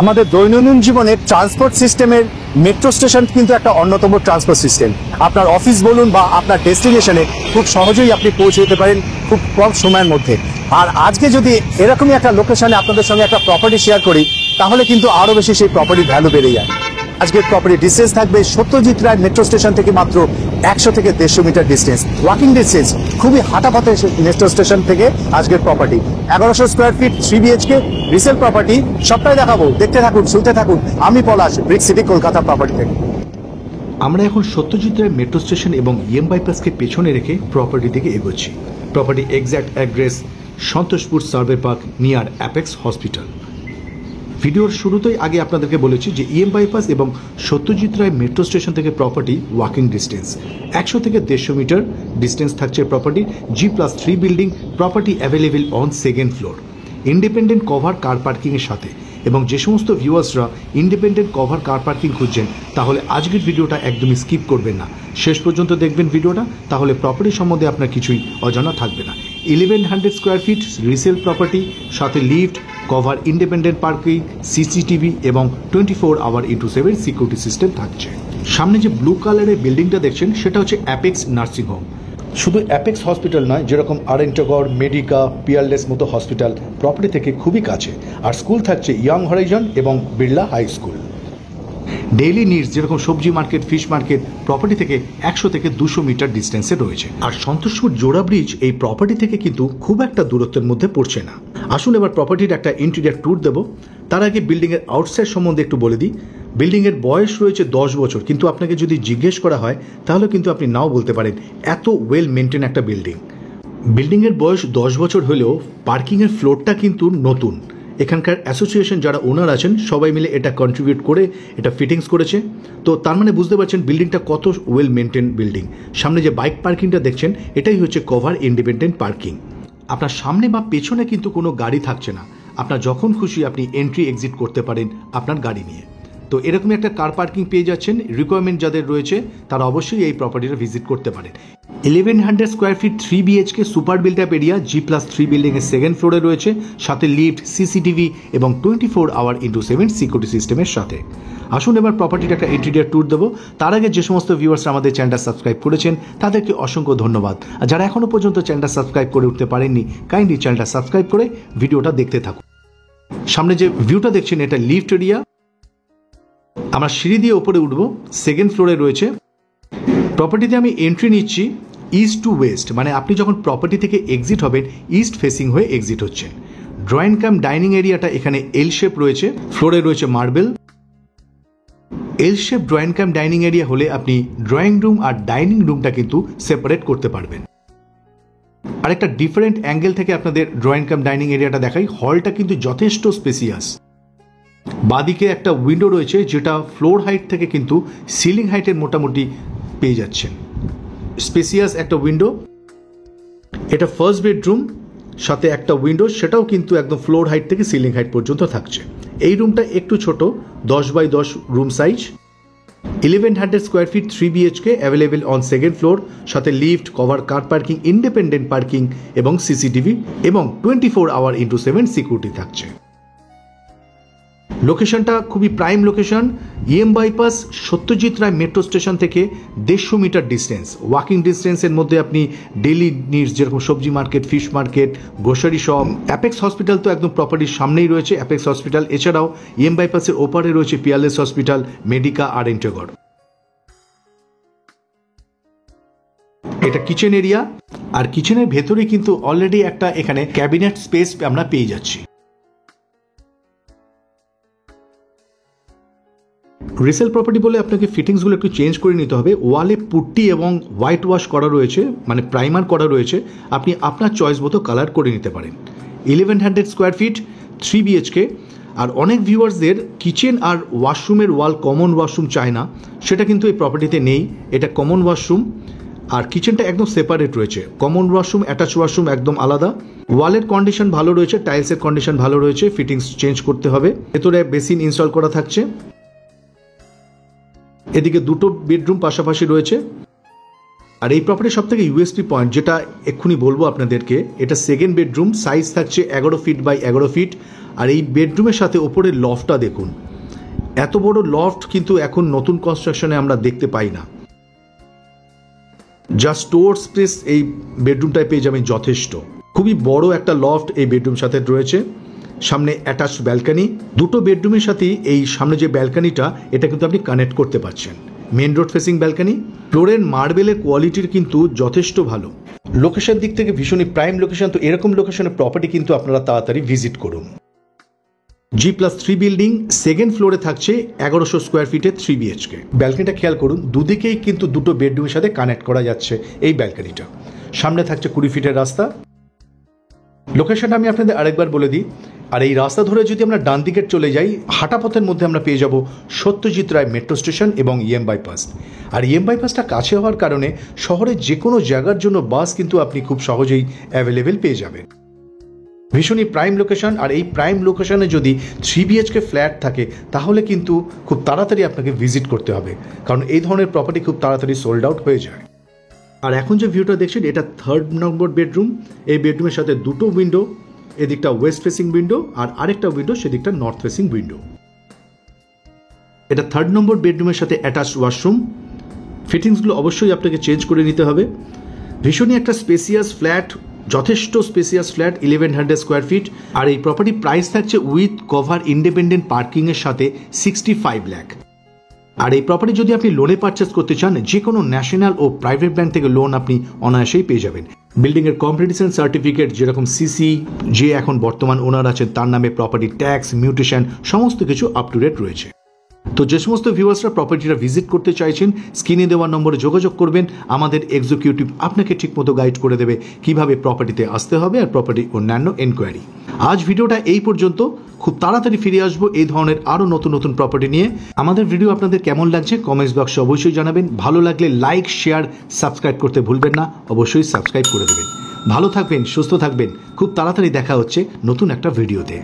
আমাদের দৈনন্দিন জীবনের ট্রান্সপোর্ট সিস্টেমের মেট্রো স্টেশন কিন্তু একটা অন্যতম ট্রান্সপোর্ট সিস্টেম। আপনার অফিস বলুন বা আপনার ডেস্টিনেশনে খুব সহজেই আপনি পৌঁছে যেতে পারেন খুব কম সময়ের মধ্যে। আর আজকে যদি এরকমই একটা লোকেশনে আপনাদের সঙ্গে একটা প্রপার্টি শেয়ার করি, তাহলে কিন্তু আরো বেশি সেই প্রপার্টির ভ্যালু বেড়ে যায়। আজকের প্রপার্টি ডিস্টেন্স থাকবে সত্যজিৎ রায় মেট্রো স্টেশন থেকে মাত্র 100 থেকে 150 মিটার ডিস্টেন্স, ওয়াকিং ডিস্টেন্স, খুবই হাঁটাপথে মেট্রো স্টেশন থেকে আজকের property. 1100 square feet 3 BHK resale property, সবটাই দেখাবো, দেখতে থাকুন, শুনতে থাকুন। আমি Palash, Brick City Kolkata property থেকে। আমরা এখন সত্যজিৎ রায় মেট্রো স্টেশন এবং ইএম বাইপাসকে পেছনে রেখে প্রপার্টি দিকে এগোচ্ছি। Property exact address Santoshpur Survey Park near Apex hospital. ভিডিওর শুরুতেই আগে আপনাদেরকে বলেছি যে ইএম বাইপাস এবং সত্যজিৎ রায় মেট্রো স্টেশন থেকে প্রপার্টি ওয়াকিং ডিস্টেন্স 100 থেকে 150 মিটার ডিস্টেন্স থাকছে property. G+3 building, property available on second floor, independent cover car পার্কিংয়ের সাথে। এবং যে সমস্ত ভিউয়ার্সরা ইন্ডিপেন্ডেন্ট কভার কার পার্কিং খুঁজছেন, তাহলে আজকের ভিডিওটা একদমই স্কিপ করবেন না, শেষ পর্যন্ত দেখবেন ভিডিওটা, তাহলে প্রপার্টি সম্বন্ধে আপনার কিছুই অজানা থাকবে না। 1100 স্কোয়ার ফিট রিসেল প্রপার্টি, সাথে lift, cover, independent parking, CCTV এবং 24 আওয়ার ইন্টু 7 সিকিউরিটি সিস্টেম থাকছে। সামনে যে ব্লু কালারের বিল্ডিংটা দেখছেন, সেটা হচ্ছে অ্যাপেক্স নার্সিং হোম। শুধু অ্যাপেক্স হসপিটাল নয়, যেরকম আরেন্টগড়, মেডিকা, পিয়ারলেস মতো হসপিটাল প্রপার্টি থেকে খুবই কাছে। আর স্কুল থাকছে ইয়াং হরাইজন এবং Birla high school. Daily needs যেরকম সবজি মার্কেট, ফিশ মার্কেট প্রপার্টি থেকে 100 থেকে 200 মিটার ডিস্টেন্সে রয়েছে। আর সন্তোষপুর জোড়া ব্রিজ এই প্রপার্টি থেকে কিন্তু খুব একটা দূরত্বের মধ্যে পড়ছে না। আসুন এবার প্রপার্টির একটা ইন্টেরিয়র ট্যুর দেবো। তার আগে বিল্ডিংয়ের আউটসাইড সম্বন্ধে একটু বলে দিই। বিল্ডিংয়ের বয়স রয়েছে 10 বছর, কিন্তু আপনাকে যদি জিজ্ঞেস করা হয় তাহলে কিন্তু আপনি নাও বলতে পারেন, এত ওয়েল মেনটেন একটা বিল্ডিং। বিল্ডিংয়ের বয়স 10 বছর হলেও পার্কিংয়ের ফ্লোরটা কিন্তু নতুন। এখানকার অ্যাসোসিয়েশন যারা ওনার আছেন সবাই মিলে এটা কন্ট্রিবিউট করে এটা ফিটিংস করেছে। তো তার মানে বুঝতে পারছেন বিল্ডিংটা কত ওয়েল মেনটেন বিল্ডিং। সামনে যে বাইক পার্কিংটা দেখছেন, এটাই হচ্ছে কভার ইন্ডিপেন্ডেন্ট পার্কিং। আপনার সামনে বা পেছনে কিন্তু কোনো গাড়ি থাকছে না, আপনার যখন খুশি আপনি এন্ট্রি এক্সিট করতে পারেন আপনার গাড়ি নিয়ে। তো এরকমই একটা কার পার্কিং পেয়ে যাচ্ছেন। রিকোয়ারমেন্ট যাদের রয়েছে তারা অবশ্যই এই প্রপার্টিটা ভিজিট করতে পারেন। 1100 square feet 3 BHK super built up area, G+3 বিল্ডিংয়ের সেকেন্ড ফ্লোরে রয়েছে, সাথে লিফট, CCTV এবং 24 আওয়ার ইন্টু 7 সিকিউরিটি সিস্টেমের সাথে। আসুন এবার প্রপার্টির একটা ইন্টেরিয়র ট্যুর দেবো। তার আগে যে সমস্ত ভিউয়ার্স আমাদের চ্যানেলটা সাবস্ক্রাইব করেছেন তাদেরকে অসংখ্য ধন্যবাদ। আর যারা এখনও পর্যন্ত চ্যানেলটা সাবস্ক্রাইব করে উঠতে পারেননি, কাইন্ডলি চ্যানেলটা সাবস্ক্রাইব করে ভিডিওটা দেখতে থাকুন। সামনে যে ভিউটা দেখছেন এটা লিফট এরিয়া। আমরা সিঁড়ি দিয়ে ওপরে উঠব, সেকেন্ড ফ্লোরে রয়েছে। প্রপার্টিতে আমি এন্ট্রি নিচ্ছি ইস্ট টু ওয়েস্ট, মানে আপনি যখন প্রপার্টি থেকে এক্সিট হবেন ইস্ট ফেসিং হয়ে এক্সিট হচ্ছে। ড্রয়িং কাম ডাইনিং এরিয়াটা এখানে এল শেপ রয়েছে, ফ্লোরে রয়েছে মার্বেল। এল shape drawing cum dining area হলে আপনি ড্রয়িং রুম আর ডাইনিং রুমটা কিন্তু সেপারেট করতে পারবেন। আরেকটা ডিফারেন্ট অ্যাঙ্গেল থেকে আপনাদের ড্রয়িং কাম ডাইনিং এরিয়াটা দেখাই। হলটা কিন্তু যথেষ্ট স্পেসিয়াস। বাদিকে একটা উইন্ডো রয়েছে যেটা ফ্লোর হাইট থেকে কিন্তু সিলিং হাইটের মোটামুটি পেয়ে যাচ্ছেন। স্পেসিয়াস একটা উইন্ডো। এটা ফার্স্ট বেডরুম, সাথে একটা উইন্ডো, সেটাও কিন্তু একদম ফ্লোর হাইট থেকে সিলিং হাইট পর্যন্ত থাকছে। এই রুমটা একটু ছোট, 10x10 room size. 1100 square feet 3 BHK available on second floor, সাথে lift, cover car parking, independent parking এবং CCTV এবং 24 আওয়ার ইন্টু 7 সিকিউরিটি থাকছে। লোকেশনটা খুবই prime location. EM bypass Satyajit Ray metro station থেকে 150 মিটার ডিস্টেন্স, ওয়াকিং ডিস্টেন্সের মধ্যে আপনি ডেইলি নিডস যেরকম সবজি market, fish market, grocery shop. Apex hospital তো একদম প্রপার্টির সামনেই রয়েছে, অ্যাপেক্স হসপিটাল। এছাড়াও ইএম বাইপাসের ওপারে রয়েছে পিয়ারলেস হসপিটাল, মেডিকা আর এন্টেগড়। এটা কিচেন এরিয়া, আর কিচেনের ভেতরে কিন্তু অলরেডি একটা এখানে ক্যাবিনেট স্পেস আমরা পেয়ে যাচ্ছি। রিসেল প্রপার্টি বলে আপনাকে ফিটিংসগুলো একটু চেঞ্জ করে নিতে হবে। ওয়ালে পুট্টি এবং হোয়াইট ওয়াশ করা রয়েছে, মানে প্রাইমার করা রয়েছে, আপনি আপনার চয়েস মতো কালার করে নিতে পারেন। 1100 স্কোয়ার ফিট 3 BHK। আর অনেক ভিউয়ার্সদের কিচেন আর ওয়াশরুমের ওয়াল কমন ওয়াশরুম চায় না, সেটা কিন্তু এই প্রপার্টিতে নেই। এটা কমন ওয়াশরুম, আর কিচেনটা একদম সেপারেট রয়েছে। কমন ওয়াশরুম, অ্যাটাচ ওয়াশরুম একদম আলাদা। ওয়ালের কন্ডিশন ভালো রয়েছে, টাইলসের কন্ডিশন ভালো রয়েছে, ফিটিংস চেঞ্জ করতে হবে। ভেতরে বেসিন ইনস্টল করা থাকছে। এদিকে দুটো বেডরুম পাশাপাশি রয়েছে। আর এই প্রপার্টির সব থেকে ইউএসপি পয়েন্ট যেটা এক্ষুনি বলবো আপনাদেরকে, এটা সেকেন্ড বেডরুম, সাইজ থাকছে 11 ফিট বাই 11 ফিট। আর এই বেডরুমের সাথে ওপরের লফটটা দেখুন, এত বড় লফট কিন্তু এখন নতুন কনস্ট্রাকশনে আমরা দেখতে পাই না। যা স্টোর স্পেস এই বেডরুমটায় পেয়ে যাবেন যথেষ্ট। খুবই বড় একটা লফট এই বেডরুম সাথে রয়েছে। সামনে অ্যাটাচড ব্যালকানি, দুটো বেডরুমের সাথেই এই সামনে যে ব্যালকানিটা এটা কিন্তু আপনি কানেক্ট করতে পারছেন। মেন রোড ফেসিং ব্যালকানি, ফ্লোরের মার্বেলের কোয়ালিটির কিন্তু যথেষ্ট ভালো। লোকেশন দিক থেকে ভীষণই প্রাইম লোকেশন। তো এরকম লোকেশনের প্রপার্টি কিন্তু আপনারা তাড়াতাড়ি ভিজিট করুন। G+3 বিল্ডিং, সেকেন্ড ফ্লোরে থাকছে 1100 স্কোয়ার ফিটে 3 BHK। ব্যালকানিটা খেয়াল করুন, দুদিকেই কিন্তু দুটো বেডরুমের সাথে কানেক্ট করা যাচ্ছে এই ব্যালকানিটা। সামনে থাকছে 20 ফিটের রাস্তা। লোকেশনটা আমি আপনাদের আরেকবার বলে দিই। আর এই রাস্তা ধরে যদি আমরা ডান দিকে চলে যাই, হাঁটা পথের মধ্যে আমরা পেয়ে যাব সত্যজিৎ রায় মেট্রো স্টেশন এবং EM বাইপাস। আর EM বাইপাসটা কাছে হওয়ার কারণে শহরের যে কোনো জায়গার জন্য বাস কিন্তু আপনি খুব সহজেই অ্যাভেলেবেল পেয়ে যাবেন। ভীষণই প্রাইম লোকেশন। আর এই প্রাইম লোকেশনে যদি 3 BHK ফ্ল্যাট থাকে তাহলে কিন্তু খুব তাড়াতাড়ি আপনাকে ভিজিট করতে হবে, কারণ এই ধরনের প্রপার্টি খুব তাড়াতাড়ি সোল্ড আউট হয়ে যায়। আর এখন যে ভিউটা দেখছেন এটা 3rd নম্বর বেডরুম। এই বেডরুমের সাথে দুটো উইন্ডো, এদিকটা ওয়েস্ট ফেসিং উইন্ডো আর আরেকটা উইন্ডো সেদিকটা নর্থ ফেসিং উইন্ডো। এটা 3rd নম্বর বেডরুমের সাথে অ্যাটাচড ওয়াশরুম। ফিটিংসগুলো অবশ্যই আপনাকে চেঞ্জ করে নিতে হবে। ভীষণই একটা স্পেসিয়াস ফ্ল্যাট, যথেষ্ট স্পেসিয়াস ফ্ল্যাট, 1100 স্কোয়ার ফিট। আর এই প্রপার্টি প্রাইস থাকছে উইথ কভার ইন্ডিপেন্ডেন্ট পার্কিংয়ের সাথে 65 লাখ। আর এই প্রপার্টি যদি আপনি লোনে পারচেস করতে চান, যে কোনো ন্যাশনাল ও প্রাইভেট ব্যাংক থেকে লোন আপনি অনায়াসেই পেয়ে যাবেন। বিল্ডিং এর কম্পিটিশন সার্টিফিকেট যেরকম সিসি, যে এখন বর্তমান ওনার আছেন তার নামে প্রপার্টি ট্যাক্স, মিউটেশন সমস্ত কিছু আপ টু ডেট রয়েছে। তো যে সমস্ত ভিউয়ার্সরা প্রপার্টিটা ভিজিট করতে চাইছেন, স্ক্রিনে দেওয়া নম্বরে যোগাযোগ করবেন। আমাদের এক্সিকিউটিভ আপনাকে ঠিকমতো গাইড করে দেবে কিভাবে প্রপার্টিতে আসতে হবে আর প্রপার্টি অন্যান্য এনকোয়ারি। আজ ভিডিওটা এই পর্যন্ত। খুব তাড়াতাড়ি ফিরে আসবো এই ধরনের আরও নতুন নতুন প্রপার্টি নিয়ে। আমাদের ভিডিও আপনাদের কেমন লাগছে কমেন্টস বক্সে অবশ্যই জানাবেন। ভালো লাগলে লাইক, শেয়ার, সাবস্ক্রাইব করতে ভুলবেন না। অবশ্যই সাবস্ক্রাইব করে দেবেন। ভালো থাকবেন, সুস্থ থাকবেন। খুব তাড়াতাড়ি দেখা হচ্ছে নতুন একটা ভিডিওতে।